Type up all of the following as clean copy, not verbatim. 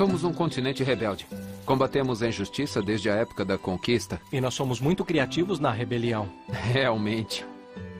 Somos um continente rebelde. Combatemos a injustiça desde a época da conquista. E nós somos muito criativos na rebelião. Realmente.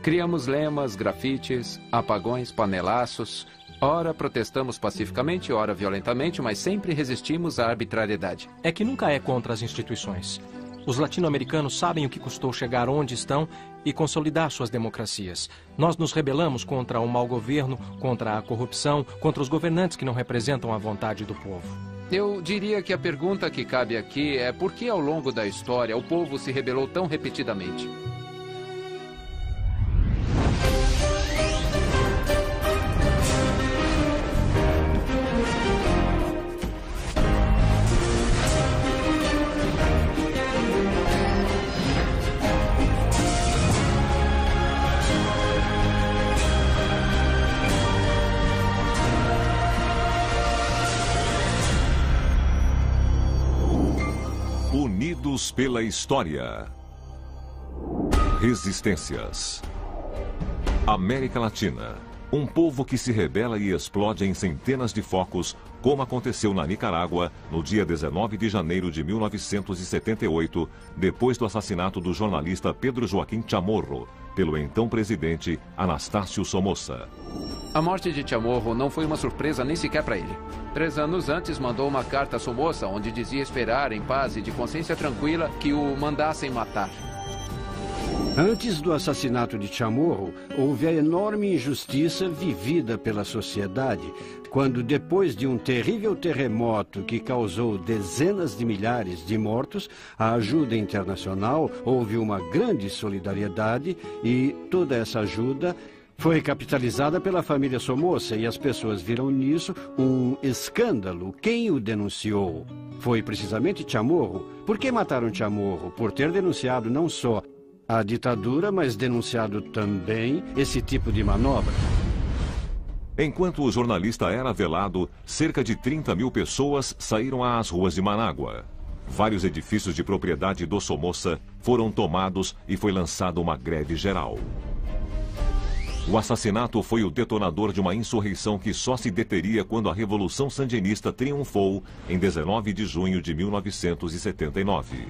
Criamos lemas, grafites, apagões, panelaços. Ora protestamos pacificamente, ora violentamente, mas sempre resistimos à arbitrariedade. É que nunca é contra as instituições. Os latino-americanos sabem o que custou chegar onde estão e consolidar suas democracias. Nós nos rebelamos contra o mau governo, contra a corrupção, contra os governantes que não representam a vontade do povo. Eu diria que a pergunta que cabe aqui é por que ao longo da história o povo se rebelou tão repetidamente? Unidos pela história. Resistências. América Latina. Um povo que se rebela e explode em centenas de focos, como aconteceu na Nicarágua no dia 19 de janeiro de 1978, depois do assassinato do jornalista Pedro Joaquim Chamorro, pelo então presidente Anastácio Somoza. A morte de Chamorro não foi uma surpresa nem sequer para ele. 3 anos antes mandou uma carta a Somoza onde dizia esperar em paz e de consciência tranquila que o mandassem matar. Antes do assassinato de Chamorro, houve a enorme injustiça vivida pela sociedade, quando depois de um terrível terremoto que causou dezenas de milhares de mortos, a ajuda internacional, houve uma grande solidariedade e toda essa ajuda foi capitalizada pela família Somoza e as pessoas viram nisso um escândalo. Quem o denunciou? Foi precisamente Chamorro. Por que mataram Chamorro? Por ter denunciado não só a ditadura, mas denunciado também esse tipo de manobra. Enquanto o jornalista era velado, cerca de 30 mil pessoas saíram às ruas de Manágua. Vários edifícios de propriedade do Somoza foram tomados e foi lançada uma greve geral. O assassinato foi o detonador de uma insurreição que só se deteria quando a Revolução Sandinista triunfou em 19 de junho de 1979.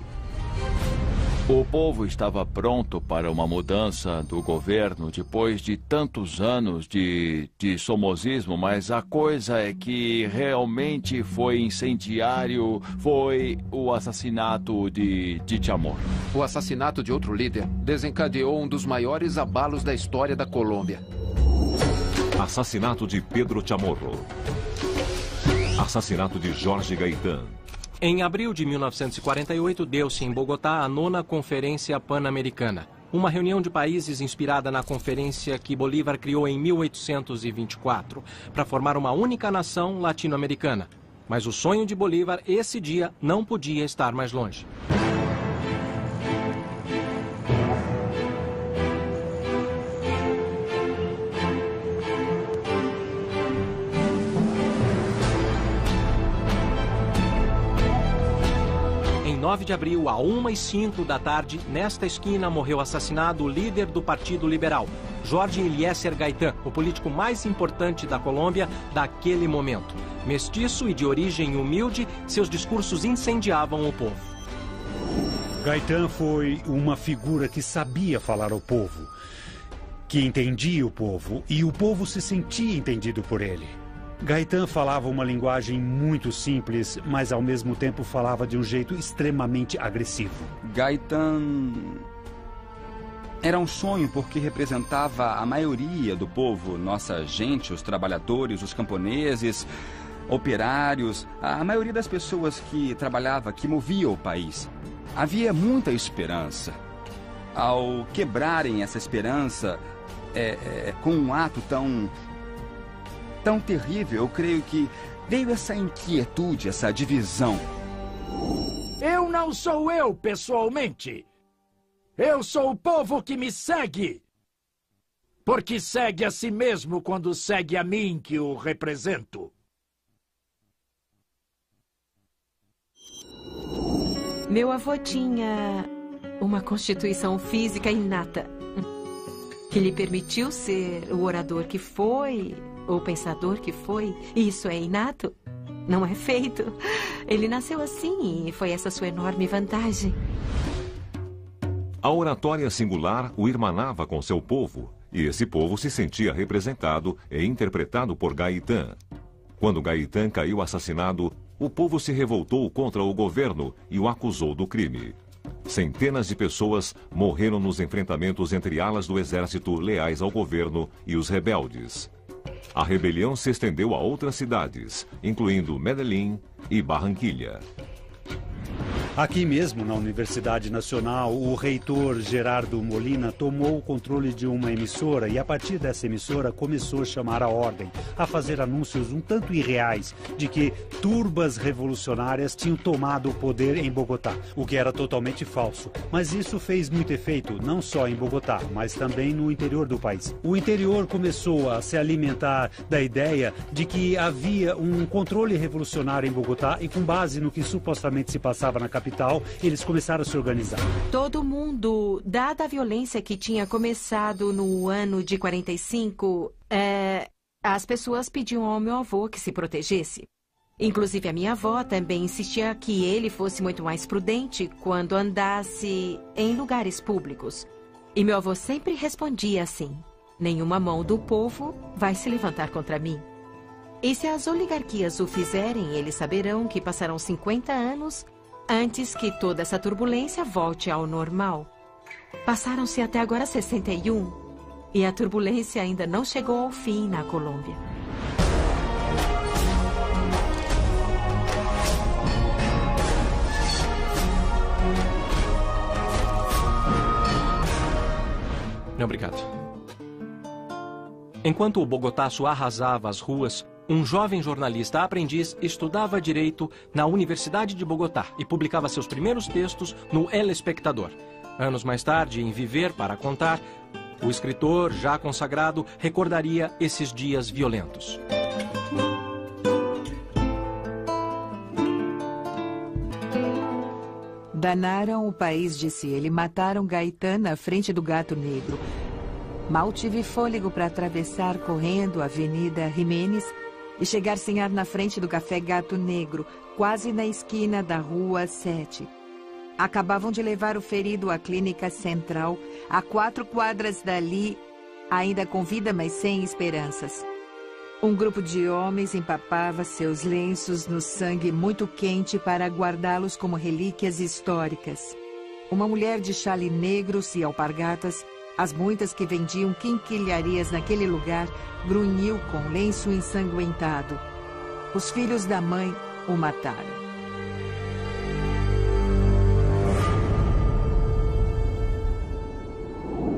O povo estava pronto para uma mudança do governo depois de tantos anos de somozismo, mas a coisa é que realmente foi incendiário, foi o assassinato de Chamorro. O assassinato de outro líder desencadeou um dos maiores abalos da história da Colômbia. Assassinato de Pedro Chamorro. Assassinato de Jorge Gaitán. Em abril de 1948, deu-se em Bogotá a 9ª Conferência Pan-Americana, uma reunião de países inspirada na conferência que Bolívar criou em 1824, para formar uma única nação latino-americana. Mas o sonho de Bolívar, esse dia, não podia estar mais longe. Em 9 de abril, a 1h05 da tarde, nesta esquina, morreu assassinado o líder do Partido Liberal, Jorge Eliezer Gaitán, o político mais importante da Colômbia daquele momento. Mestiço e de origem humilde, seus discursos incendiavam o povo. Gaitán foi uma figura que sabia falar ao povo, que entendia o povo e o povo se sentia entendido por ele. Gaitán falava uma linguagem muito simples, mas ao mesmo tempo falava de um jeito extremamente agressivo. Gaitán era um sonho porque representava a maioria do povo, nossa gente, os trabalhadores, os camponeses, operários, a maioria das pessoas que trabalhava, que movia o país. Havia muita esperança. Ao quebrarem essa esperança com um ato tão terrível, eu creio que veio essa inquietude, essa divisão. Eu não sou eu, pessoalmente. Eu sou o povo que me segue. Porque segue a si mesmo quando segue a mim que o represento. Meu avô tinha uma constituição física inata, que lhe permitiu ser o orador que foi, o pensador que foi. Isso é inato? Não é feito. Ele nasceu assim e foi essa sua enorme vantagem. A oratória singular o irmanava com seu povo, e esse povo se sentia representado e interpretado por Gaitán. Quando Gaitán caiu assassinado, o povo se revoltou contra o governo e o acusou do crime. Centenas de pessoas morreram nos enfrentamentos entre alas do exército leais ao governo e os rebeldes. A rebelião se estendeu a outras cidades, incluindo Medellín e Barranquilla. Aqui mesmo, na Universidade Nacional, o reitor Gerardo Molina tomou o controle de uma emissora e, a partir dessa emissora, começou a chamar a ordem, a fazer anúncios um tanto irreais de que turbas revolucionárias tinham tomado o poder em Bogotá, o que era totalmente falso. Mas isso fez muito efeito, não só em Bogotá, mas também no interior do país. O interior começou a se alimentar da ideia de que havia um controle revolucionário em Bogotá e, com base no que supostamente se passava na capital, eles começaram a se organizar. Todo mundo, dada a violência que tinha começado no ano de 45, as pessoas pediam ao meu avô que se protegesse. Inclusive a minha avó também insistia que ele fosse muito mais prudente quando andasse em lugares públicos. E meu avô sempre respondia assim: nenhuma mão do povo vai se levantar contra mim. E se as oligarquias o fizerem, eles saberão que passarão 50 anos antes que toda essa turbulência volte ao normal. Passaram-se até agora 61 e a turbulência ainda não chegou ao fim na Colômbia. Obrigado. Enquanto o Bogotaço arrasava as ruas, um jovem jornalista aprendiz estudava Direito na Universidade de Bogotá e publicava seus primeiros textos no El Espectador. Anos mais tarde, em Viver para Contar, o escritor, já consagrado, recordaria esses dias violentos. Danaram o país, disse ele. Mataram Gaitán na frente do Gato Negro. Mal tive fôlego para atravessar correndo a Avenida Jiménez e chegar sem ar na frente do Café Gato Negro, quase na esquina da Rua 7. Acabavam de levar o ferido à clínica central, a 4 quadras dali, ainda com vida, mas sem esperanças. Um grupo de homens empapava seus lenços no sangue muito quente para guardá-los como relíquias históricas. Uma mulher de chale negros e alpargatas, as muitas que vendiam quinquilharias naquele lugar, grunhiu com lenço ensanguentado. Os filhos da mãe o mataram.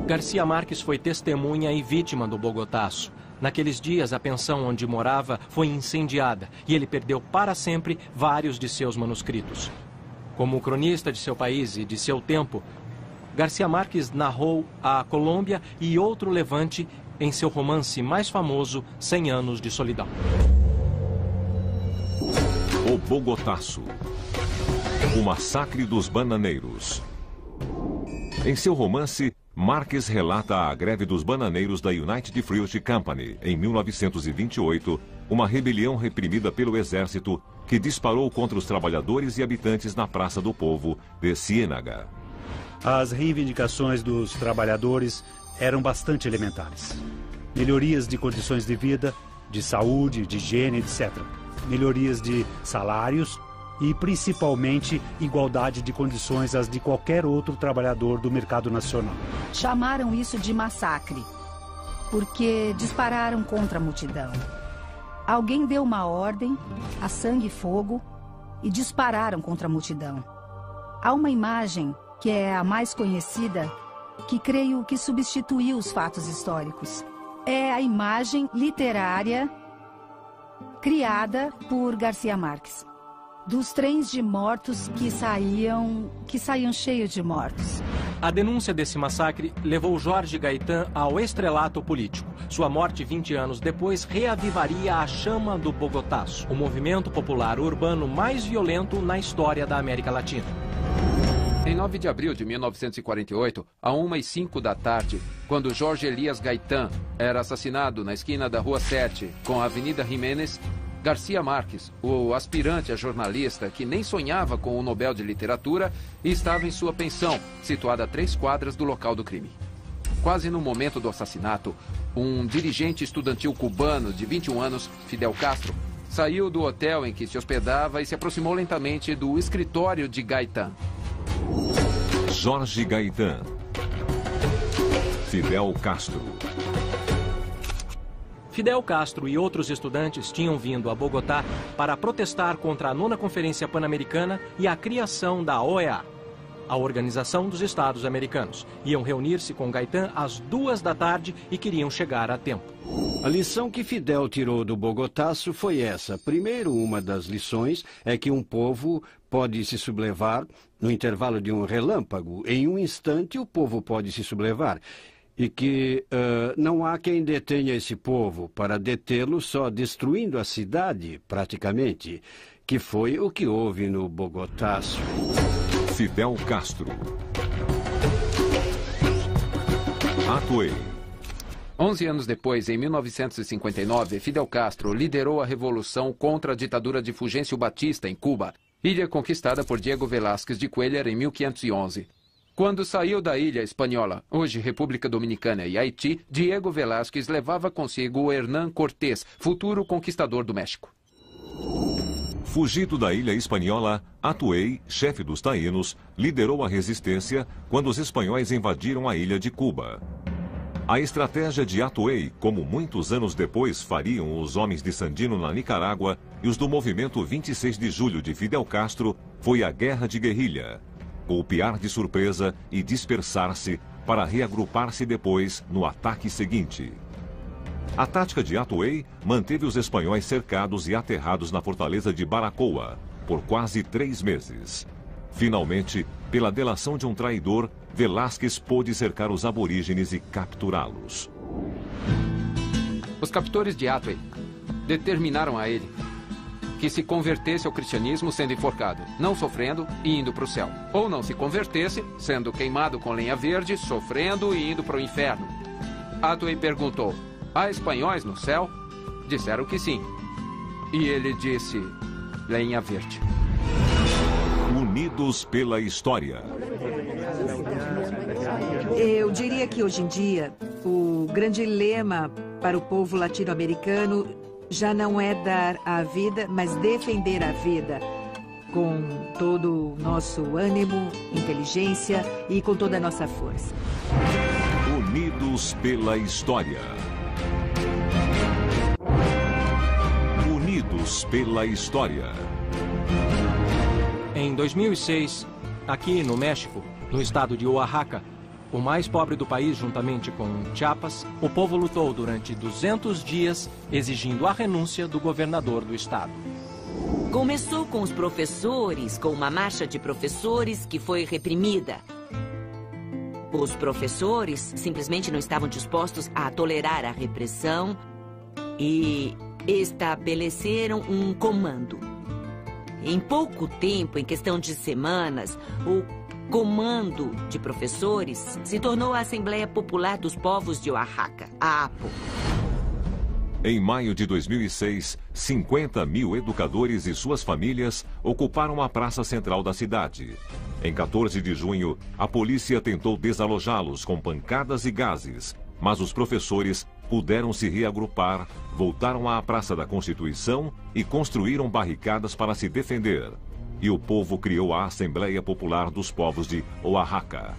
Garcia Marques foi testemunha e vítima do Bogotaço. Naqueles dias, a pensão onde morava foi incendiada e ele perdeu para sempre vários de seus manuscritos. Como cronista de seu país e de seu tempo, Garcia Marques narrou a Colômbia e outro levante em seu romance mais famoso, 100 Anos de Solidão. O Bogotaço. O massacre dos bananeiros. Em seu romance, Marques relata a greve dos bananeiros da United Fruit Company, em 1928, uma rebelião reprimida pelo exército que disparou contra os trabalhadores e habitantes na Praça do Povo de Ciénaga. As reivindicações dos trabalhadores eram bastante elementares. Melhorias de condições de vida, de saúde, de higiene, etc. Melhorias de salários e, principalmente, igualdade de condições às de qualquer outro trabalhador do mercado nacional. Chamaram isso de massacre, porque dispararam contra a multidão. Alguém deu uma ordem, a sangue e fogo, e dispararam contra a multidão. Há uma imagem, que é a mais conhecida, que creio que substituiu os fatos históricos. É a imagem literária criada por Garcia Marques, dos trens de mortos que saíam cheios de mortos. A denúncia desse massacre levou Jorge Gaitán ao estrelato político. Sua morte 20 anos depois reavivaria a chama do Bogotaço, o movimento popular urbano mais violento na história da América Latina. Em 9 de abril de 1948, às 1h05 da tarde, quando Jorge Elias Gaitán era assassinado na esquina da Rua 7 com a Avenida Jiménez, Garcia Marques, o aspirante a jornalista que nem sonhava com o Nobel de Literatura, estava em sua pensão, situada a 3 quadras do local do crime. Quase no momento do assassinato, um dirigente estudantil cubano de 21 anos, Fidel Castro, saiu do hotel em que se hospedava e se aproximou lentamente do escritório de Gaitan. Jorge Gaitan. Fidel Castro. Fidel Castro e outros estudantes tinham vindo a Bogotá para protestar contra a 9ª Conferência Pan-Americana e a criação da OEA, a Organização dos Estados Americanos. Iam reunir-se com Gaitan às 2 da tarde e queriam chegar a tempo. A lição que Fidel tirou do Bogotaço foi essa. Primeiro, uma das lições é que um povo pode se sublevar no intervalo de um relâmpago. Em um instante, o povo pode se sublevar. E que não há quem detenha esse povo para detê-lo só destruindo a cidade, praticamente, que foi o que houve no Bogotaço. Fidel Castro. Atuei. 11 anos depois, em 1959, Fidel Castro liderou a revolução contra a ditadura de Fulgêncio Batista em Cuba, ilha conquistada por Diego Velázquez de Cuéllar em 1511. Quando saiu da ilha espanhola, hoje República Dominicana e Haiti, Diego Velázquez levava consigo Hernán Cortés, futuro conquistador do México. Fugido da ilha espanhola, Atuei, chefe dos taínos, liderou a resistência quando os espanhóis invadiram a ilha de Cuba. A estratégia de Atuei, como muitos anos depois fariam os homens de Sandino na Nicarágua e os do movimento 26 de julho de Fidel Castro, foi a guerra de guerrilha. Golpear de surpresa e dispersar-se para reagrupar-se depois no ataque seguinte. A tática de Atuei manteve os espanhóis cercados e aterrados na fortaleza de Baracoa por quase 3 meses. Finalmente, pela delação de um traidor, Velázquez pôde cercar os aborígenes e capturá-los. Os captores de Atuei determinaram a ele que se convertesse ao cristianismo sendo enforcado, não sofrendo e indo para o céu. Ou não se convertesse, sendo queimado com lenha verde, sofrendo e indo para o inferno. Atuei perguntou: há espanhóis no céu? Disseram que sim. E ele disse: lenha verde. Unidos pela história. Eu diria que hoje em dia o grande lema para o povo latino-americano já não é dar a vida, mas defender a vida, com todo o nosso ânimo, inteligência e com toda a nossa força. Unidos pela história. Unidos pela história. Em 2006, aqui no México, no estado de Oaxaca, o mais pobre do país, juntamente com Chiapas, o povo lutou durante 200 dias, exigindo a renúncia do governador do estado. Começou com os professores, com uma marcha de professores que foi reprimida. Os professores simplesmente não estavam dispostos a tolerar a repressão e estabeleceram um comando. Em pouco tempo, em questão de semanas, o comando de professores se tornou a Assembleia Popular dos Povos de Oaxaca, a APO. Em maio de 2006, 50 mil educadores e suas famílias ocuparam a praça central da cidade. Em 14 de junho, a polícia tentou desalojá-los com pancadas e gases, mas os professores puderam se reagrupar, voltaram à Praça da Constituição e construíram barricadas para se defender. E o povo criou a Assembleia Popular dos Povos de Oaxaca.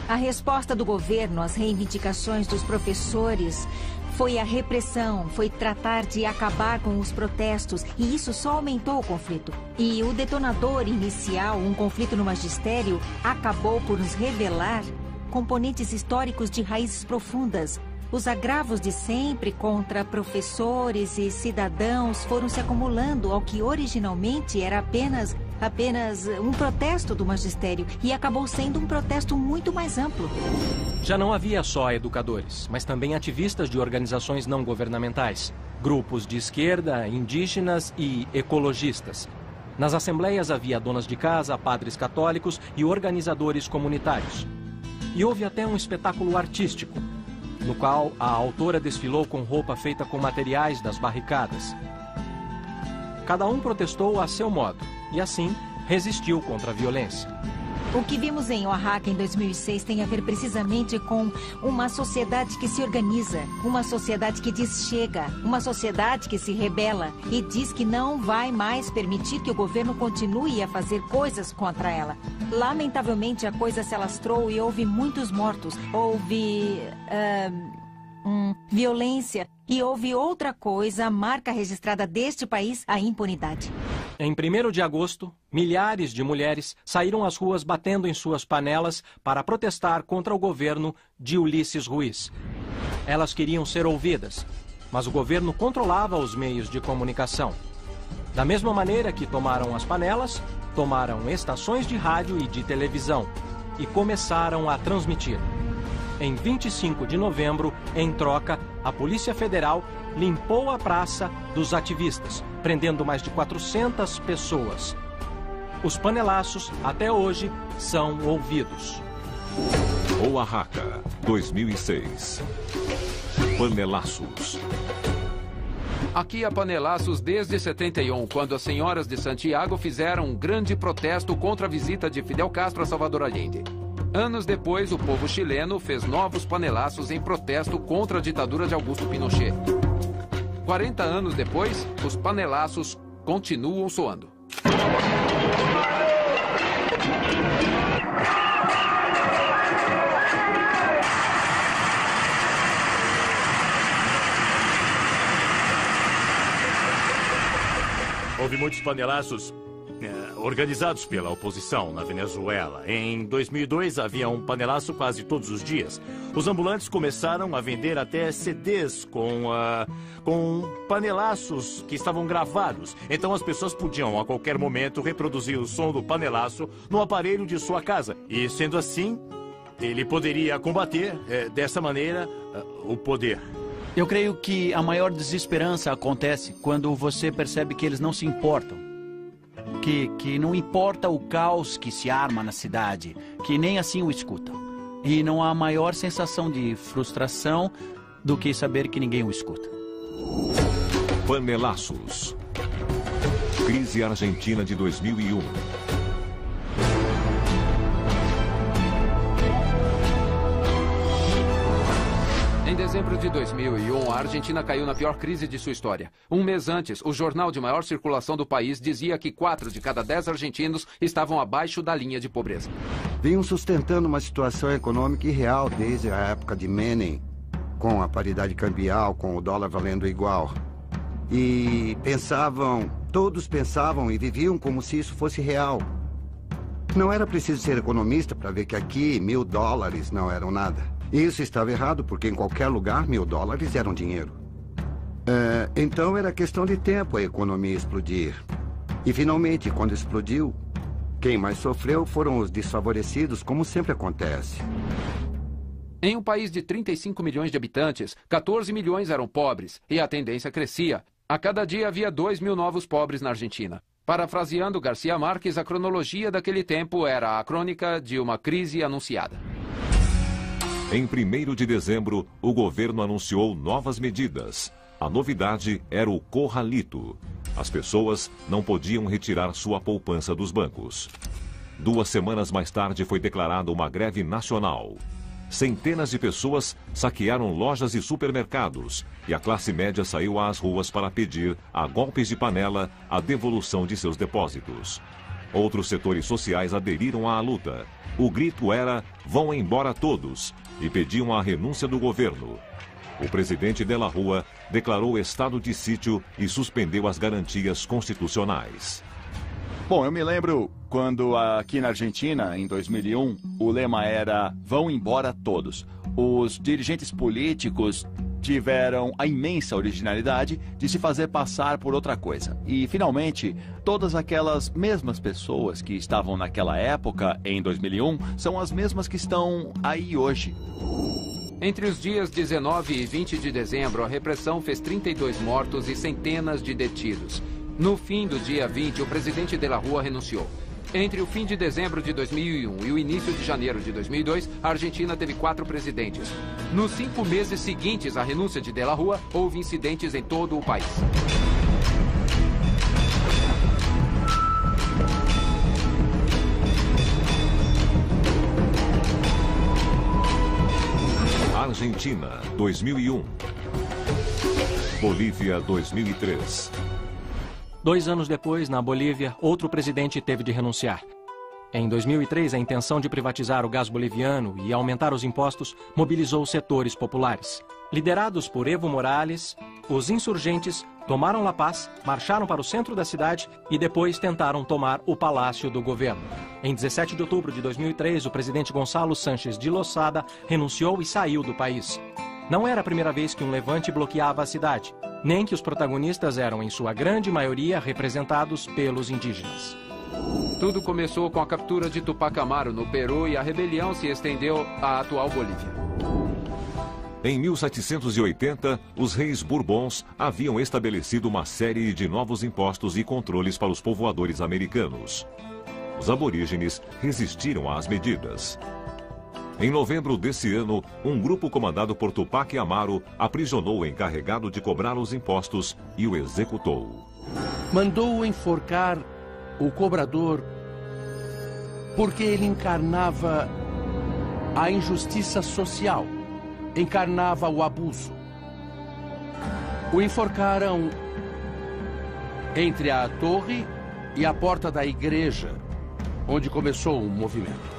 A resposta do governo às reivindicações dos professores foi a repressão, foi tratar de acabar com os protestos, e isso só aumentou o conflito. E o detonador inicial, um conflito no magistério, acabou por nos revelar componentes históricos de raízes profundas. Os agravos de sempre contra professores e cidadãos foram se acumulando ao que originalmente era apenas um protesto do magistério, e acabou sendo um protesto muito mais amplo. Já não havia só educadores, mas também ativistas de organizações não governamentais, grupos de esquerda, indígenas e ecologistas. Nas assembleias havia donas de casa, padres católicos e organizadores comunitários. E houve até um espetáculo artístico, no qual a autora desfilou com roupa feita com materiais das barricadas. Cada um protestou a seu modo e, assim, resistiu contra a violência. O que vimos em Oaxaca em 2006 tem a ver precisamente com uma sociedade que se organiza, uma sociedade que diz chega, uma sociedade que se rebela e diz que não vai mais permitir que o governo continue a fazer coisas contra ela. Lamentavelmente, a coisa se alastrou e houve muitos mortos, houve violência e houve outra coisa, a marca registrada deste país, a impunidade. Em 1º de agosto, milhares de mulheres saíram às ruas batendo em suas panelas para protestar contra o governo de Ulisses Ruiz. Elas queriam ser ouvidas, mas o governo controlava os meios de comunicação. Da mesma maneira que tomaram as panelas, tomaram estações de rádio e de televisão e começaram a transmitir. Em 25 de novembro, em troca, a Polícia Federal limpou a praça dos ativistas, prendendo mais de 400 pessoas. Os panelaços, até hoje, são ouvidos. Oaxaca, 2006. Panelaços. Aqui há panelaços desde 71, quando as senhoras de Santiago fizeram um grande protesto contra a visita de Fidel Castro a Salvador Allende. Anos depois, o povo chileno fez novos panelaços em protesto contra a ditadura de Augusto Pinochet. 40 anos depois, os panelaços continuam soando. Houve muitos panelaços organizados pela oposição na Venezuela. Em 2002, havia um panelaço quase todos os dias. Os ambulantes começaram a vender até CDs com panelaços que estavam gravados. Então as pessoas podiam, a qualquer momento, reproduzir o som do panelaço no aparelho de sua casa. E, sendo assim, ele poderia combater, dessa maneira, o poder. Eu creio que a maior desesperança acontece quando você percebe que eles não se importam. Que não importa o caos que se arma na cidade, que nem assim o escutam. E não há maior sensação de frustração do que saber que ninguém o escuta. Panelaços. Crise Argentina de 2001. Em dezembro de 2001, a Argentina caiu na pior crise de sua história. Um mês antes, o jornal de maior circulação do país dizia que 4 de cada 10 argentinos estavam abaixo da linha de pobreza. Vinham sustentando uma situação econômica irreal desde a época de Menem, com a paridade cambial, com o dólar valendo igual. E todos pensavam e viviam como se isso fosse real. Não era preciso ser economista para ver que aqui $1.000 não eram nada. Isso estava errado, porque em qualquer lugar $1.000 eram dinheiro. Então era questão de tempo a economia explodir. E finalmente, quando explodiu, quem mais sofreu foram os desfavorecidos, como sempre acontece. Em um país de 35 milhões de habitantes, 14 milhões eram pobres, e a tendência crescia. A cada dia havia 2 mil novos pobres na Argentina. Parafraseando Garcia Marques, a cronologia daquele tempo era a crônica de uma crise anunciada. Em 1º de dezembro, o governo anunciou novas medidas. A novidade era o corralito. As pessoas não podiam retirar sua poupança dos bancos. 2 semanas mais tarde foi declarada uma greve nacional. Centenas de pessoas saquearam lojas e supermercados e a classe média saiu às ruas para pedir, a golpes de panela, a devolução de seus depósitos. Outros setores sociais aderiram à luta. O grito era: vão embora todos, e pediam a renúncia do governo. O presidente de la Rúa declarou estado de sítio e suspendeu as garantias constitucionais. Bom, eu me lembro quando aqui na Argentina, em 2001, o lema era: vão embora todos. Os dirigentes políticos tiveram a imensa originalidade de se fazer passar por outra coisa. E, finalmente, todas aquelas mesmas pessoas que estavam naquela época, em 2001, são as mesmas que estão aí hoje. Entre os dias 19 e 20 de dezembro, a repressão fez 32 mortos e centenas de detidos. No fim do dia 20, o presidente de la Rúa renunciou. Entre o fim de dezembro de 2001 e o início de janeiro de 2002, a Argentina teve 4 presidentes. Nos 5 meses seguintes à renúncia de la Rúa, houve incidentes em todo o país. Argentina, 2001. Bolívia, 2003. 2 anos depois, na Bolívia, outro presidente teve de renunciar. Em 2003, a intenção de privatizar o gás boliviano e aumentar os impostos mobilizou setores populares. Liderados por Evo Morales, os insurgentes tomaram La Paz, marcharam para o centro da cidade e depois tentaram tomar o palácio do governo. Em 17 de outubro de 2003, o presidente Gonçalo Sánchez de Losada renunciou e saiu do país. Não era a primeira vez que um levante bloqueava a cidade, nem que os protagonistas eram, em sua grande maioria, representados pelos indígenas. Tudo começou com a captura de Tupac Amaru no Peru e a rebelião se estendeu à atual Bolívia. Em 1780, os reis Bourbons haviam estabelecido uma série de novos impostos e controles para os povoadores americanos. Os aborígenes resistiram às medidas. Em novembro desse ano, um grupo comandado por Tupac Amaru aprisionou o encarregado de cobrar os impostos e o executou. Mandou enforcar o cobrador porque ele encarnava a injustiça social, encarnava o abuso. O enforcaram entre a torre e a porta da igreja, onde começou um movimento.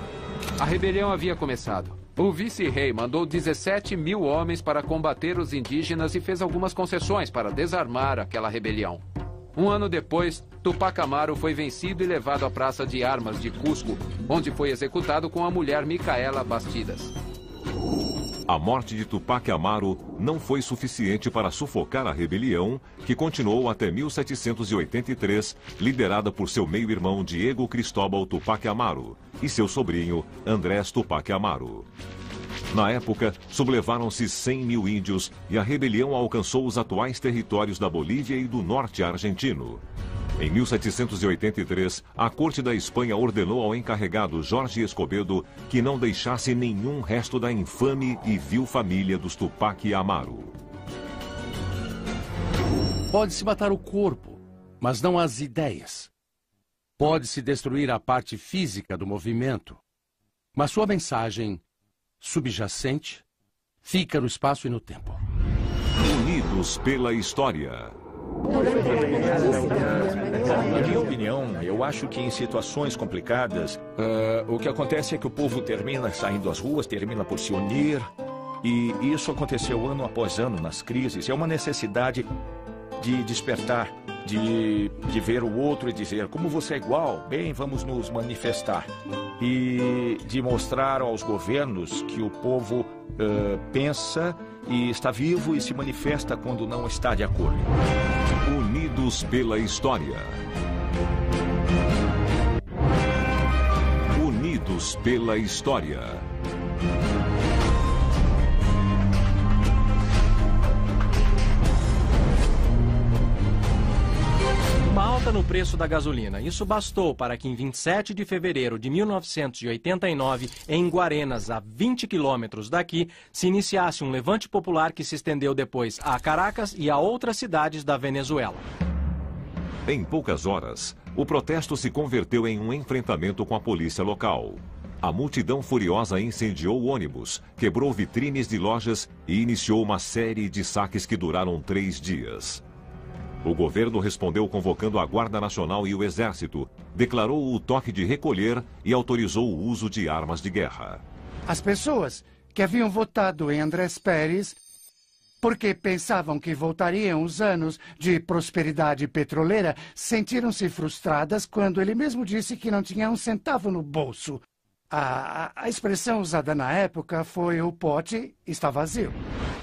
A rebelião havia começado. O vice-rei mandou 17 mil homens para combater os indígenas e fez algumas concessões para desarmar aquela rebelião. Um ano depois, Tupac Amaru foi vencido e levado à Praça de Armas de Cusco, onde foi executado com a mulher Micaela Bastidas. A morte de Tupac Amaru não foi suficiente para sufocar a rebelião, que continuou até 1783, liderada por seu meio-irmão Diego Cristóbal Tupac Amaru e seu sobrinho Andrés Tupac Amaru. Na época, sublevaram-se 100 mil índios e a rebelião alcançou os atuais territórios da Bolívia e do norte argentino. Em 1783, a Corte da Espanha ordenou ao encarregado Jorge Escobedo que não deixasse nenhum resto da infame e vil família dos Tupac Amaru. Pode-se matar o corpo, mas não as ideias. Pode-se destruir a parte física do movimento, mas sua mensagem subjacente fica no espaço e no tempo. Unidos pela história. Na minha opinião, eu acho que em situações complicadas, o que acontece é que o povo termina saindo às ruas, termina por se unir, e isso aconteceu ano após ano nas crises. É uma necessidade de despertar, de ver o outro e dizer, como você é igual, bem, vamos nos manifestar. E de mostrar aos governos que o povo pensa e está vivo e se manifesta quando não está de acordo. Unidos pela história. Unidos pela história. Uma alta no preço da gasolina. Isso bastou para que em 27 de fevereiro de 1989, em Guarenas, a 20 quilômetros daqui, se iniciasse um levante popular que se estendeu depois a Caracas e a outras cidades da Venezuela. Em poucas horas, o protesto se converteu em um enfrentamento com a polícia local. A multidão furiosa incendiou ônibus, quebrou vitrines de lojas e iniciou uma série de saques que duraram 3 dias. O governo respondeu convocando a Guarda Nacional e o Exército, declarou o toque de recolher e autorizou o uso de armas de guerra. As pessoas que haviam votado em Andrés Pérez porque pensavam que voltariam os anos de prosperidade petroleira sentiram-se frustradas quando ele mesmo disse que não tinha um centavo no bolso. A expressão usada na época foi o pote está vazio.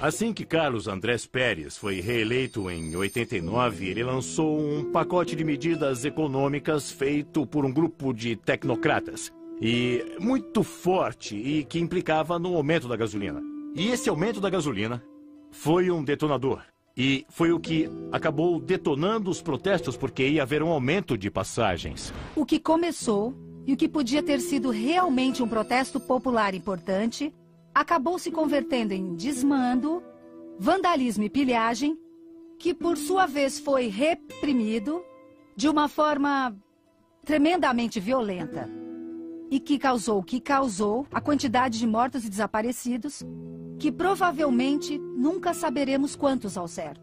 Assim que Carlos Andrés Pérez foi reeleito em 89, ele lançou um pacote de medidas econômicas feito por um grupo de tecnocratas. E muito forte e que implicava no aumento da gasolina. E esse aumento da gasolina foi um detonador. E foi o que acabou detonando os protestos, porque ia haver um aumento de passagens. O que começou e o que podia ter sido realmente um protesto popular importante acabou se convertendo em desmando, vandalismo e pilhagem, que por sua vez foi reprimido de uma forma tremendamente violenta. e que causou a quantidade de mortos e desaparecidos, que provavelmente nunca saberemos quantos ao certo.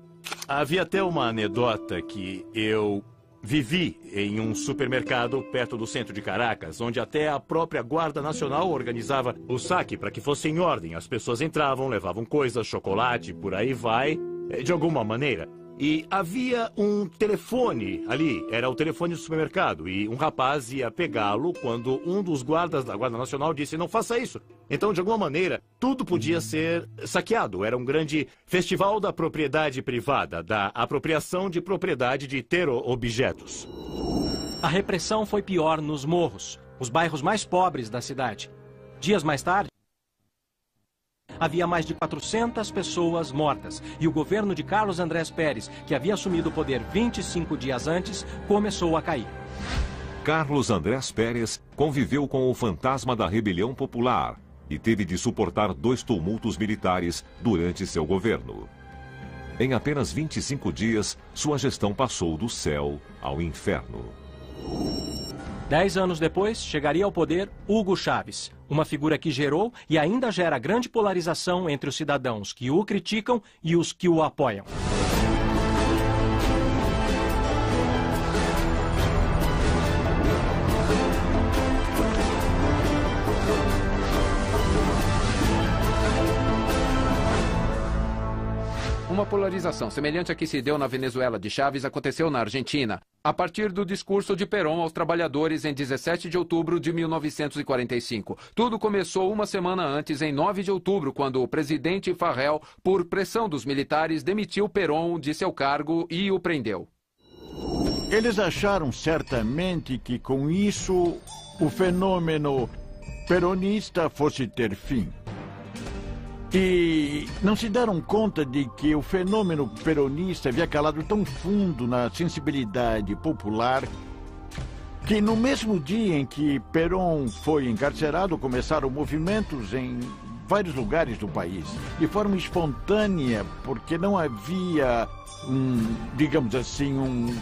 Havia até uma anedota que eu vivi em um supermercado perto do centro de Caracas, onde até a própria Guarda Nacional organizava o saque para que fosse em ordem. As pessoas entravam, levavam coisas, chocolate, por aí vai, de alguma maneira. E havia um telefone ali, era o telefone do supermercado, e um rapaz ia pegá-lo quando um dos guardas da Guarda Nacional disse: não faça isso. Então, de alguma maneira, tudo podia ser saqueado. Era um grande festival da propriedade privada, da apropriação de propriedade de ter objetos. A repressão foi pior nos morros, os bairros mais pobres da cidade. Dias mais tarde, havia mais de 400 pessoas mortas e o governo de Carlos Andrés Pérez, que havia assumido o poder 25 dias antes, começou a cair. Carlos Andrés Pérez conviveu com o fantasma da rebelião popular e teve de suportar 2 tumultos militares durante seu governo. Em apenas 25 dias, sua gestão passou do céu ao inferno. 10 anos depois, chegaria ao poder Hugo Chávez, uma figura que gerou e ainda gera grande polarização entre os cidadãos que o criticam e os que o apoiam. Uma polarização semelhante à que se deu na Venezuela de Chávez aconteceu na Argentina, a partir do discurso de Perón aos trabalhadores em 17 de outubro de 1945. Tudo começou uma semana antes, em 9 de outubro, quando o presidente Farrell, por pressão dos militares, demitiu Perón de seu cargo e o prendeu. Eles acharam certamente que com isso o fenômeno peronista fosse ter fim. E não se deram conta de que o fenômeno peronista havia calado tão fundo na sensibilidade popular que no mesmo dia em que Perón foi encarcerado, começaram movimentos em vários lugares do país, de forma espontânea, porque não havia digamos assim, um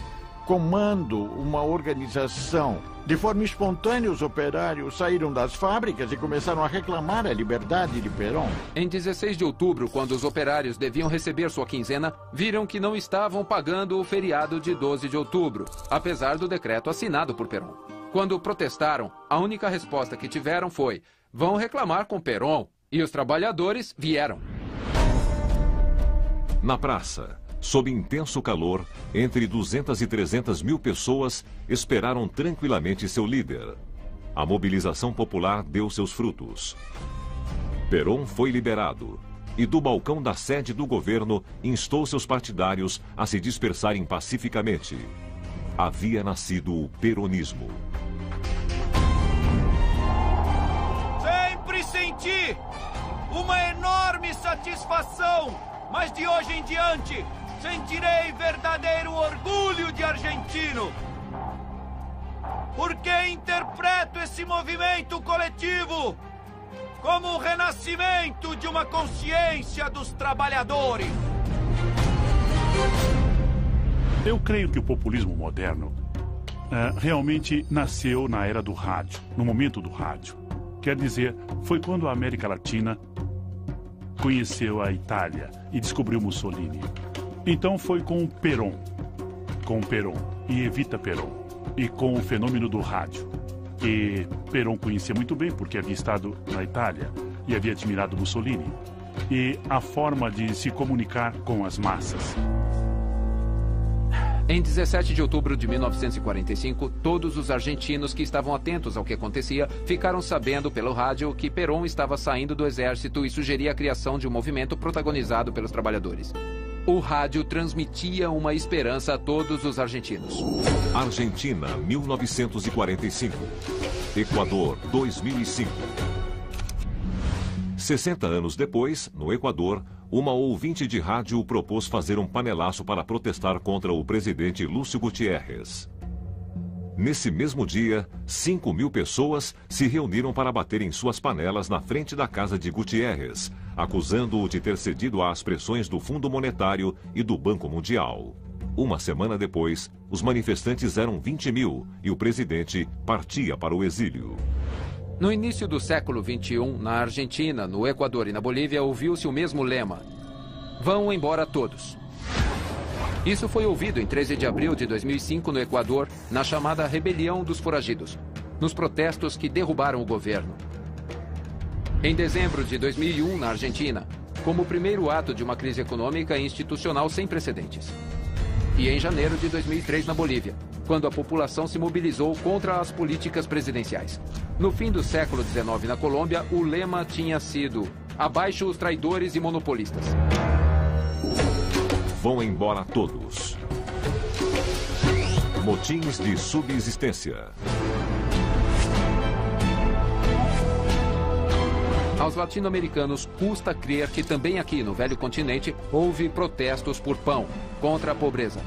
comando, uma organização. De forma espontânea, os operários saíram das fábricas e começaram a reclamar a liberdade de Perón. Em 16 de outubro, quando os operários deviam receber sua quinzena, viram que não estavam pagando o feriado de 12 de outubro, apesar do decreto assinado por Perón. Quando protestaram, a única resposta que tiveram foi: vão reclamar com Perón. E os trabalhadores vieram. Na praça, sob intenso calor, entre 200 e 300 mil pessoas esperaram tranquilamente seu líder. A mobilização popular deu seus frutos. Perón foi liberado e, do balcão da sede do governo, instou seus partidários a se dispersarem pacificamente. Havia nascido o peronismo. Sempre senti uma enorme satisfação, mas de hoje em diante sentirei verdadeiro orgulho de argentino, porque interpreto esse movimento coletivo como o renascimento de uma consciência dos trabalhadores. Eu creio que o populismo moderno realmente nasceu na era do rádio, no momento do rádio. Quer dizer, foi quando a América Latina conheceu a Itália e descobriu Mussolini. Então foi com Perón e Evita Perón, e com o fenômeno do rádio. E Perón conhecia muito bem, porque havia estado na Itália e havia admirado Mussolini. E a forma de se comunicar com as massas. Em 17 de outubro de 1945, todos os argentinos que estavam atentos ao que acontecia ficaram sabendo pelo rádio que Perón estava saindo do exército e sugeria a criação de um movimento protagonizado pelos trabalhadores. O rádio transmitia uma esperança a todos os argentinos. Argentina, 1945. Equador, 2005. 60 anos depois, no Equador, uma ouvinte de rádio propôs fazer um panelaço para protestar contra o presidente Lúcio Gutiérrez. Nesse mesmo dia, 5.000 pessoas se reuniram para bater em suas panelas na frente da casa de Gutiérrez, acusando-o de ter cedido às pressões do Fundo Monetário e do Banco Mundial. Uma semana depois, os manifestantes eram 20.000 e o presidente partia para o exílio. No início do século XXI, na Argentina, no Equador e na Bolívia, ouviu-se o mesmo lema: vão embora todos. Isso foi ouvido em 13 de abril de 2005 no Equador, na chamada Rebelião dos Foragidos, nos protestos que derrubaram o governo. Em dezembro de 2001, na Argentina, como o primeiro ato de uma crise econômica e institucional sem precedentes. E em janeiro de 2003, na Bolívia, quando a população se mobilizou contra as políticas presidenciais. No fim do século XIX, na Colômbia, o lema tinha sido: abaixo os traidores e monopolistas. Vão embora todos. Motins de subsistência. Aos latino-americanos custa crer que também aqui no velho continente houve protestos por pão, contra a pobreza.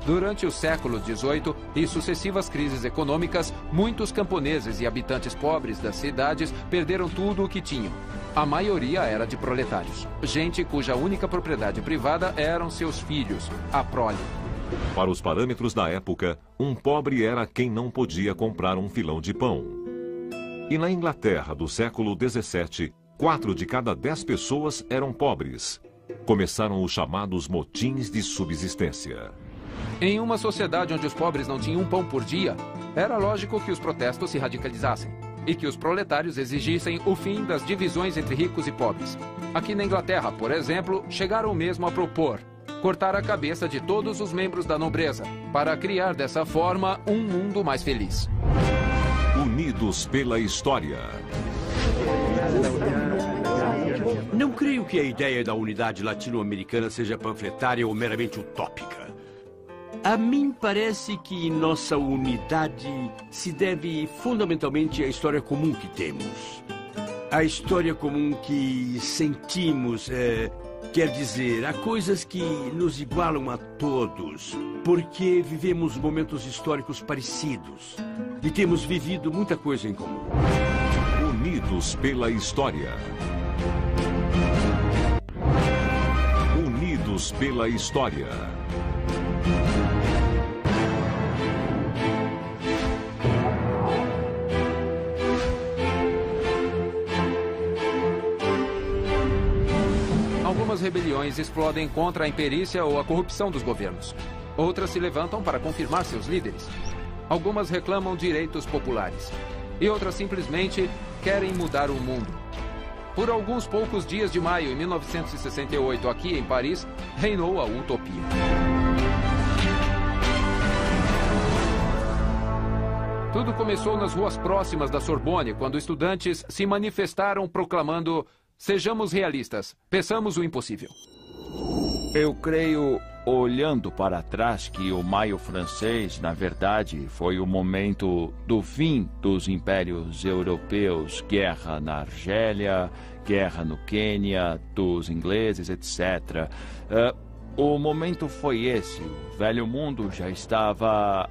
Durante o século XVIII e sucessivas crises econômicas, muitos camponeses e habitantes pobres das cidades perderam tudo o que tinham. A maioria era de proletários, gente cuja única propriedade privada eram seus filhos, a prole. Para os parâmetros da época, um pobre era quem não podia comprar um filão de pão. E na Inglaterra do século XVII, 4 de cada 10 pessoas eram pobres. Começaram os chamados motins de subsistência. Em uma sociedade onde os pobres não tinham um pão por dia, era lógico que os protestos se radicalizassem e que os proletários exigissem o fim das divisões entre ricos e pobres. Aqui na Inglaterra, por exemplo, chegaram mesmo a propor cortar a cabeça de todos os membros da nobreza para criar dessa forma um mundo mais feliz. Unidos pela história. Não creio que a ideia da unidade latino-americana seja panfletária ou meramente utópica. A mim parece que nossa unidade se deve fundamentalmente à história comum que temos. A história comum que sentimos, quer dizer, há coisas que nos igualam a todos, porque vivemos momentos históricos parecidos e temos vivido muita coisa em comum. Unidos pela história. Unidos pela história. Algumas rebeliões explodem contra a imperícia ou a corrupção dos governos. Outras se levantam para confirmar seus líderes. Algumas reclamam direitos populares. E outras simplesmente querem mudar o mundo. Por alguns poucos dias de maio de 1968, aqui em Paris, reinou a utopia. Tudo começou nas ruas próximas da Sorbonne, quando estudantes se manifestaram proclamando: sejamos realistas, peçamos o impossível. Eu creio, olhando para trás, que o Maio francês, na verdade, foi o momento do fim dos impérios europeus. Guerra na Argélia, guerra no Quênia, dos ingleses, etc. O momento foi esse. O velho mundo já estava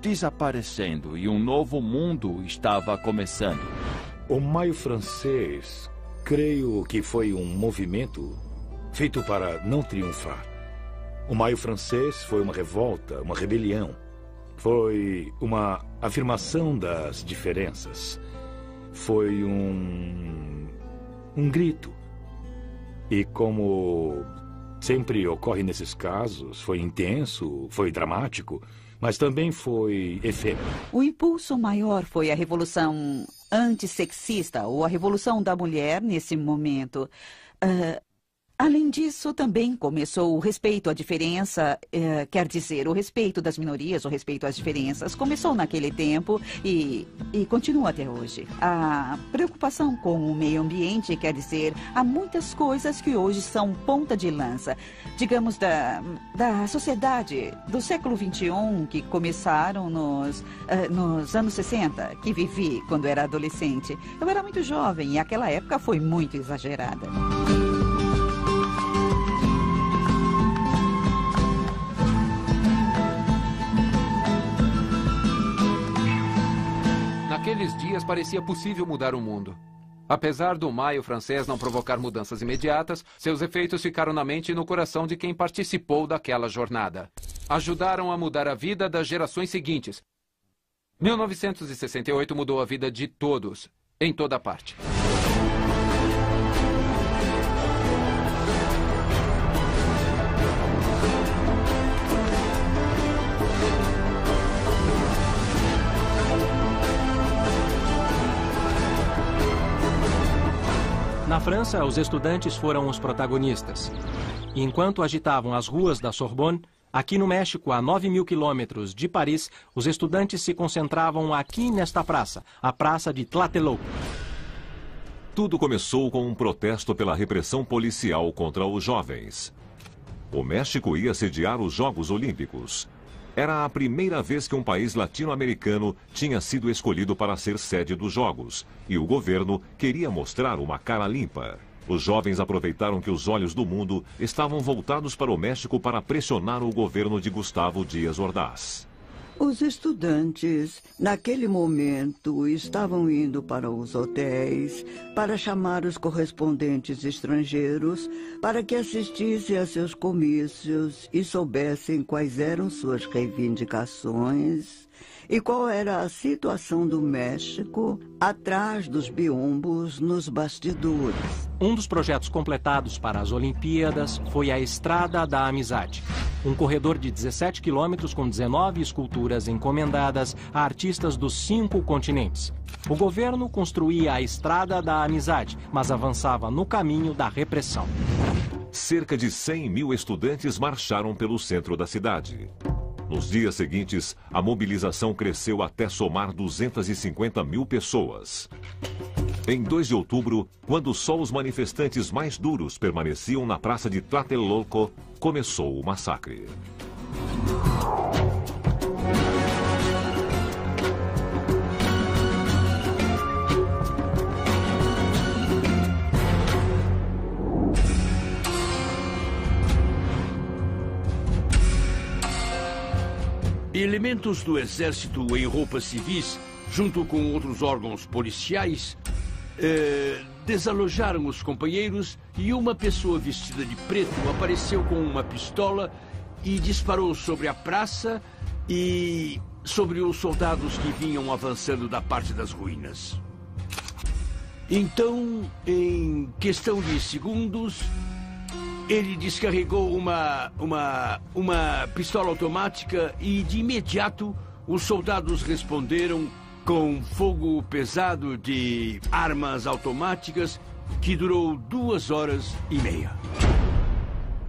desaparecendo e um novo mundo estava começando. O Maio francês, creio que foi um movimento feito para não triunfar. O Maio francês foi uma revolta, uma rebelião. Foi uma afirmação das diferenças. Foi um grito. E como sempre ocorre nesses casos, foi intenso, foi dramático, mas também foi efêmero. O impulso maior foi a revolução antissexista, ou a revolução da mulher nesse momento. Além disso, também começou o respeito à diferença, quer dizer, o respeito das minorias, o respeito às diferenças. Começou naquele tempo e continua até hoje. A preocupação com o meio ambiente, quer dizer, há muitas coisas que hoje são ponta de lança. Digamos, da sociedade do século XXI, que começaram nos anos 60, que vivi quando era adolescente. Eu era muito jovem e aquela época foi muito exagerada. Naqueles dias parecia possível mudar o mundo. Apesar do Maio francês não provocar mudanças imediatas, seus efeitos ficaram na mente e no coração de quem participou daquela jornada. Ajudaram a mudar a vida das gerações seguintes, 1968 mudou a vida de todos, em toda parte. Na França, os estudantes foram os protagonistas. E enquanto agitavam as ruas da Sorbonne, aqui no México, a 9.000 quilômetros de Paris, os estudantes se concentravam aqui nesta praça, a Praça de Tlatelolco. Tudo começou com um protesto pela repressão policial contra os jovens. O México ia sediar os Jogos Olímpicos. Era a primeira vez que um país latino-americano tinha sido escolhido para ser sede dos Jogos, e o governo queria mostrar uma cara limpa. Os jovens aproveitaram que os olhos do mundo estavam voltados para o México para pressionar o governo de Gustavo Díaz Ordaz. Os estudantes, naquele momento, estavam indo para os hotéis para chamar os correspondentes estrangeiros para que assistissem a seus comícios e soubessem quais eram suas reivindicações e qual era a situação do México atrás dos biombos nos bastidores. Um dos projetos completados para as Olimpíadas foi a Estrada da Amizade, um corredor de 17 quilômetros com 19 esculturas encomendadas a artistas dos 5 continentes. O governo construía a Estrada da Amizade, mas avançava no caminho da repressão. Cerca de 100.000 estudantes marcharam pelo centro da cidade. Nos dias seguintes, a mobilização cresceu até somar 250.000 pessoas. Em 2 de outubro, quando só os manifestantes mais duros permaneciam na praça de Tlatelolco, começou o massacre. Elementos do exército em roupas civis, junto com outros órgãos policiais, desalojaram os companheiros e uma pessoa vestida de preto apareceu com uma pistola e disparou sobre a praça e sobre os soldados que vinham avançando da parte das ruínas. Então, em questão de segundos, ele descarregou uma pistola automática e, de imediato, os soldados responderam com fogo pesado de armas automáticas que durou 2h30.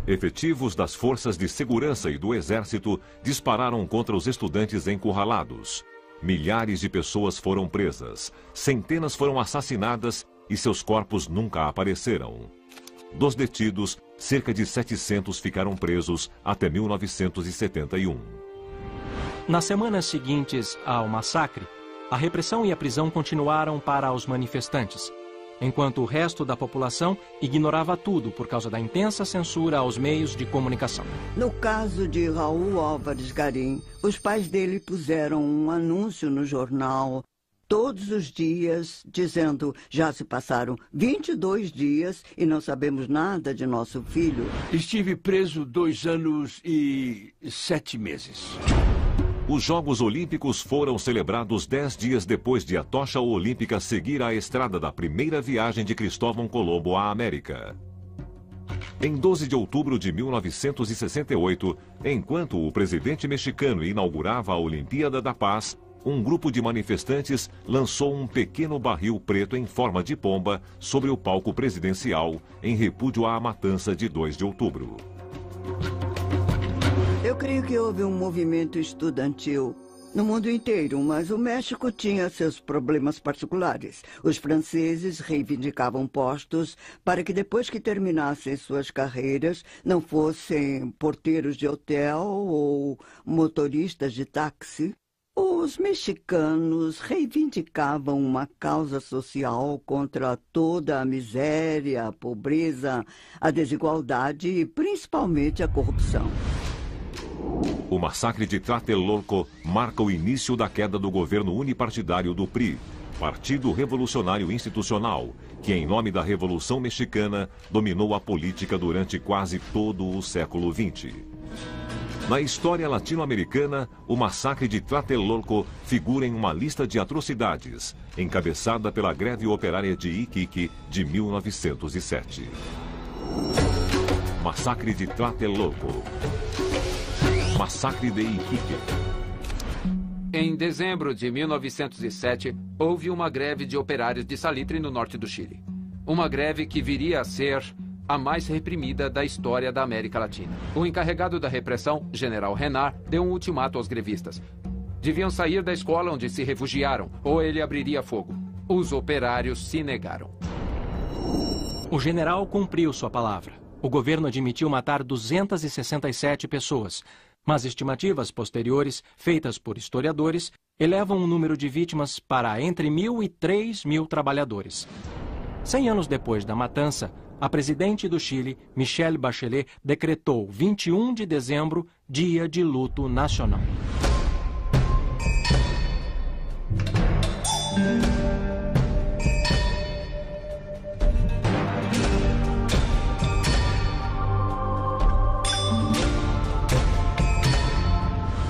Efetivos das forças de segurança e do exército dispararam contra os estudantes encurralados. Milhares de pessoas foram presas, centenas foram assassinadas e seus corpos nunca apareceram. Dos detidos, cerca de 700 ficaram presos até 1971. Nas semanas seguintes ao massacre, a repressão e a prisão continuaram para os manifestantes, enquanto o resto da população ignorava tudo por causa da intensa censura aos meios de comunicação. No caso de Raul Álvares Garim, os pais dele puseram um anúncio no jornal todos os dias, dizendo: já se passaram 22 dias e não sabemos nada de nosso filho. Estive preso 2 anos e 7 meses. Os Jogos Olímpicos foram celebrados 10 dias depois de a tocha olímpica seguir a estrada da primeira viagem de Cristóvão Colombo à América. Em 12 de outubro de 1968, enquanto o presidente mexicano inaugurava a Olimpíada da Paz, um grupo de manifestantes lançou um pequeno barril preto em forma de pomba sobre o palco presidencial, em repúdio à matança de 2 de outubro. Eu creio que houve um movimento estudantil no mundo inteiro, mas o México tinha seus problemas particulares. Os franceses reivindicavam postos para que depois que terminassem suas carreiras não fossem porteiros de hotel ou motoristas de táxi. Os mexicanos reivindicavam uma causa social contra toda a miséria, a pobreza, a desigualdade e principalmente a corrupção. O massacre de Tlatelolco marca o início da queda do governo unipartidário do PRI, Partido Revolucionário Institucional, que em nome da Revolução Mexicana dominou a política durante quase todo o século XX. Na história latino-americana, o massacre de Tlatelolco figura em uma lista de atrocidades, encabeçada pela greve operária de Iquique de 1907. Massacre de Tlatelolco. Massacre de Iquique. Em dezembro de 1907, houve uma greve de operários de salitre no norte do Chile. Uma greve que viria a ser a mais reprimida da história da América Latina. O encarregado da repressão, General Renard, deu um ultimato aos grevistas. Deviam sair da escola onde se refugiaram, ou ele abriria fogo. Os operários se negaram. O general cumpriu sua palavra. O governo admitiu matar 267 pessoas, mas estimativas posteriores, feitas por historiadores, elevam o número de vítimas para entre 1.000 e 3.000 trabalhadores. 100 anos depois da matança, a presidente do Chile, Michelle Bachelet, decretou 21 de dezembro, dia de luto nacional.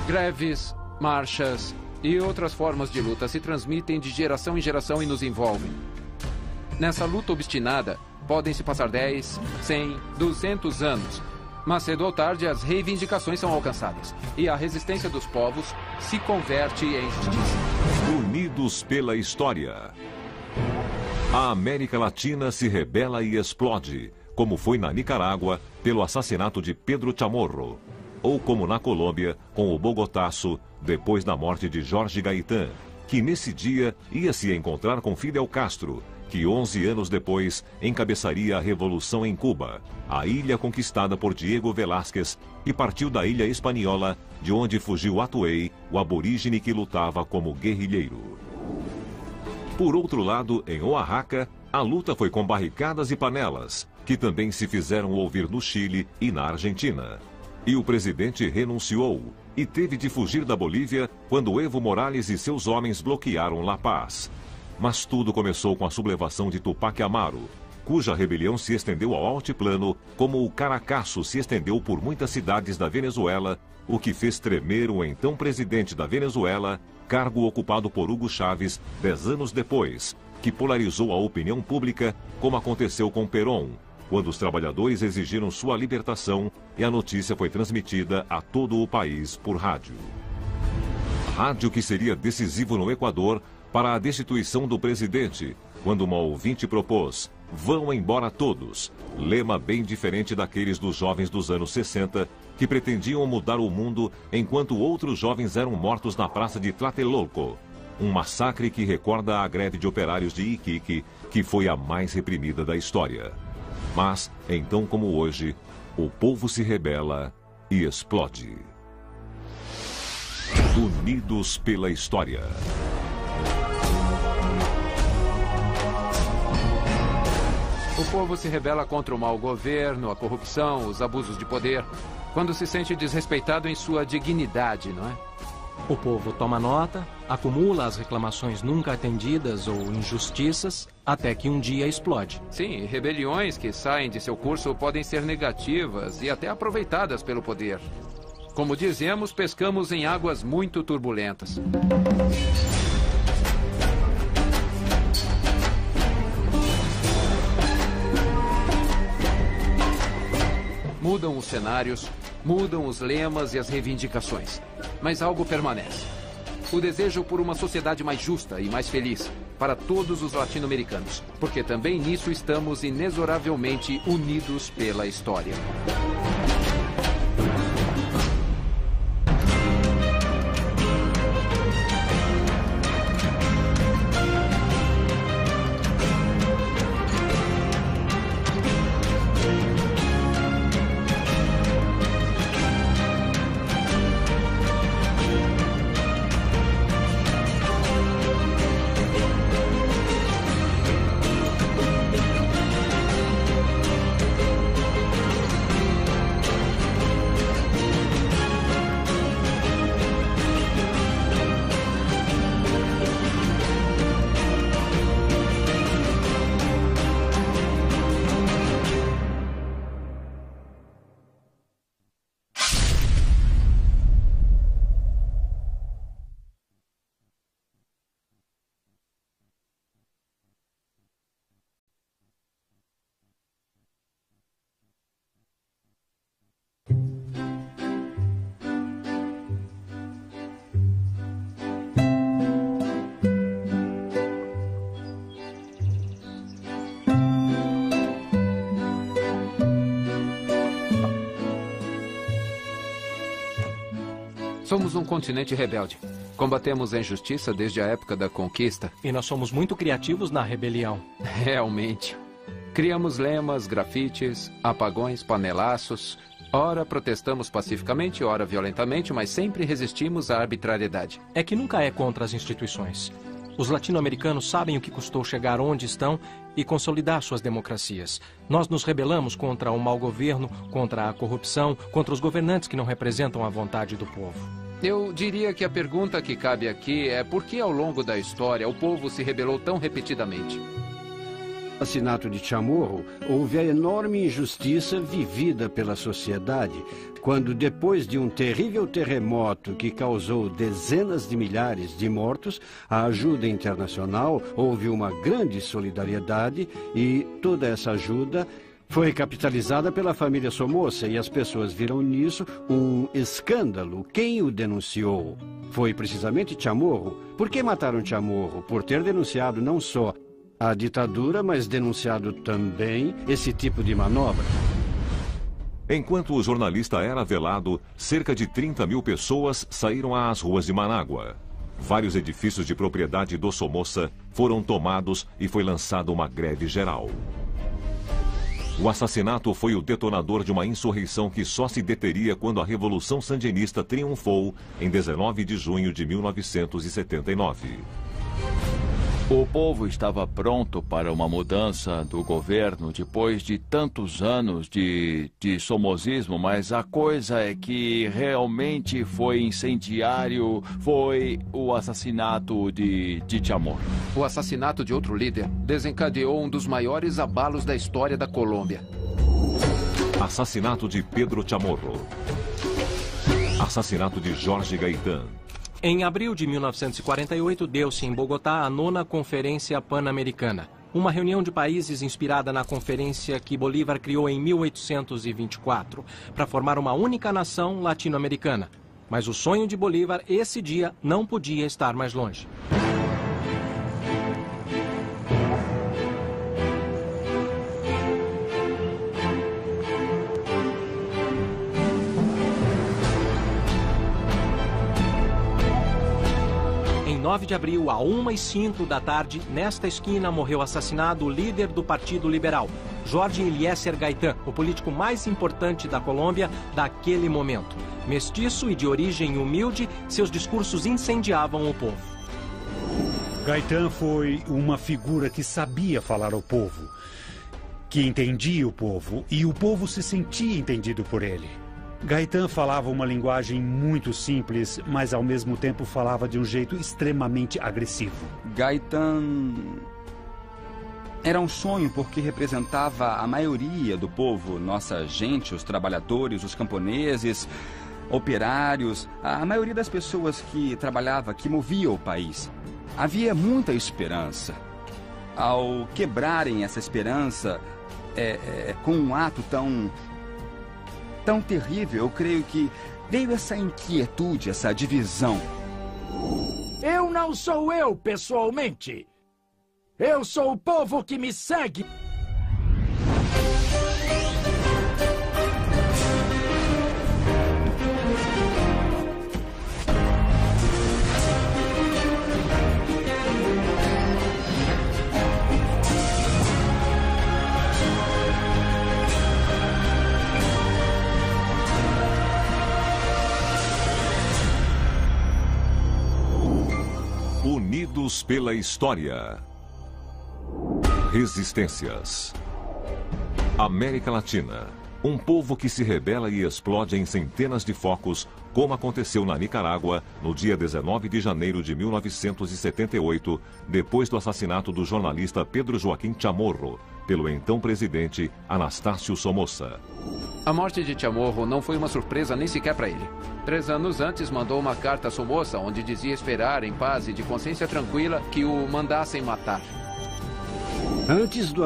Greves, marchas e outras formas de luta se transmitem de geração em geração e nos envolvem. Nessa luta obstinada, podem se passar 10, 100, 200 anos, mas cedo ou tarde as reivindicações são alcançadas e a resistência dos povos se converte em justiça. Unidos pela história. A América Latina se rebela e explode, como foi na Nicarágua pelo assassinato de Pedro Chamorro, ou como na Colômbia com o Bogotaço, depois da morte de Jorge Gaitán, que nesse dia ia se encontrar com Fidel Castro, que 11 anos depois encabeçaria a Revolução em Cuba, a ilha conquistada por Diego Velázquez, e partiu da Ilha Espanhola, de onde fugiu Atuey, o aborígene que lutava como guerrilheiro. Por outro lado, em Oaxaca, a luta foi com barricadas e panelas, que também se fizeram ouvir no Chile e na Argentina. E o presidente renunciou e teve de fugir da Bolívia quando Evo Morales e seus homens bloquearam La Paz. Mas tudo começou com a sublevação de Tupac Amaru, cuja rebelião se estendeu ao altiplano, como o Caracaço se estendeu por muitas cidades da Venezuela, o que fez tremer o então presidente da Venezuela, cargo ocupado por Hugo Chávez 10 anos depois, que polarizou a opinião pública, como aconteceu com Perón, quando os trabalhadores exigiram sua libertação e a notícia foi transmitida a todo o país por rádio. Rádio que seria decisivo no Equador para a destituição do presidente, quando uma ouvinte propôs: "Vão embora todos", lema bem diferente daqueles dos jovens dos anos 60, que pretendiam mudar o mundo enquanto outros jovens eram mortos na praça de Tlatelolco, um massacre que recorda a greve de operários de Iquique, que foi a mais reprimida da história. Mas, então como hoje, o povo se rebela e explode. Unidos pela história. O povo se rebela contra o mau governo, a corrupção, os abusos de poder, quando se sente desrespeitado em sua dignidade, não é? O povo toma nota, acumula as reclamações nunca atendidas ou injustiças, até que um dia explode. Sim, rebeliões que saem de seu curso podem ser negativas e até aproveitadas pelo poder. Como dizemos, pescamos em águas muito turbulentas. Mudam os cenários, mudam os lemas e as reivindicações. Mas algo permanece. O desejo por uma sociedade mais justa e mais feliz para todos os latino-americanos, porque também nisso estamos inexoravelmente unidos pela história. Somos um continente rebelde. Combatemos a injustiça desde a época da conquista. E nós somos muito criativos na rebelião. Realmente. Criamos lemas, grafites, apagões, panelaços. Ora protestamos pacificamente, ora violentamente, mas sempre resistimos à arbitrariedade. É que nunca é contra as instituições. Os latino-americanos sabem o que custou chegar onde estão e consolidar suas democracias. Nós nos rebelamos contra o mau governo, contra a corrupção, contra os governantes que não representam a vontade do povo. Eu diria que a pergunta que cabe aqui é por que ao longo da história o povo se rebelou tão repetidamente? No assassinato de Chamorro, houve a enorme injustiça vivida pela sociedade, quando depois de um terrível terremoto que causou dezenas de milhares de mortos, a ajuda internacional, houve uma grande solidariedade e toda essa ajuda foi capitalizada pela família Somoza e as pessoas viram nisso um escândalo. Quem o denunciou? Foi precisamente Chamorro. Por que mataram Chamorro? Por ter denunciado não só a ditadura, mas denunciado também esse tipo de manobra. Enquanto o jornalista era velado, cerca de 30 mil pessoas saíram às ruas de Manágua. Vários edifícios de propriedade do Somoza foram tomados e foi lançada uma greve geral. O assassinato foi o detonador de uma insurreição que só se deteria quando a Revolução Sandinista triunfou em 19 de junho de 1979. O povo estava pronto para uma mudança do governo depois de tantos anos de somozismo, mas a coisa é que realmente foi incendiário, foi o assassinato de Chamorro. O assassinato de outro líder desencadeou um dos maiores abalos da história da Colômbia. Assassinato de Pedro Chamorro. Assassinato de Jorge Gaitán. Em abril de 1948, deu-se em Bogotá a 9ª Conferência Pan-Americana, uma reunião de países inspirada na conferência que Bolívar criou em 1824, para formar uma única nação latino-americana. Mas o sonho de Bolívar, esse dia, não podia estar mais longe. Em 9 de abril, a 1h05 da tarde, nesta esquina, morreu assassinado o líder do Partido Liberal, Jorge Eliezer Gaitán, o político mais importante da Colômbia daquele momento. Mestiço e de origem humilde, seus discursos incendiavam o povo. Gaitán foi uma figura que sabia falar ao povo, que entendia o povo e o povo se sentia entendido por ele. Gaitán falava uma linguagem muito simples, mas ao mesmo tempo falava de um jeito extremamente agressivo. Gaitán era um sonho porque representava a maioria do povo, nossa gente, os trabalhadores, os camponeses, operários, a maioria das pessoas que trabalhava, que movia o país. Havia muita esperança. Ao quebrarem essa esperança com um ato tão terrível, eu creio que veio essa inquietude, essa divisão. Eu não sou eu, pessoalmente. Eu sou o povo que me segue. Unidos pela história. Resistências. América Latina. Um povo que se rebela e explode em centenas de focos, como aconteceu na Nicarágua no dia 19 de janeiro de 1978, depois do assassinato do jornalista Pedro Joaquim Chamorro, pelo então presidente Anastácio Somoza. A morte de Chamorro não foi uma surpresa nem sequer para ele. 3 anos antes, mandou uma carta a Somoza, onde dizia esperar em paz e de consciência tranquila que o mandassem matar. Antes do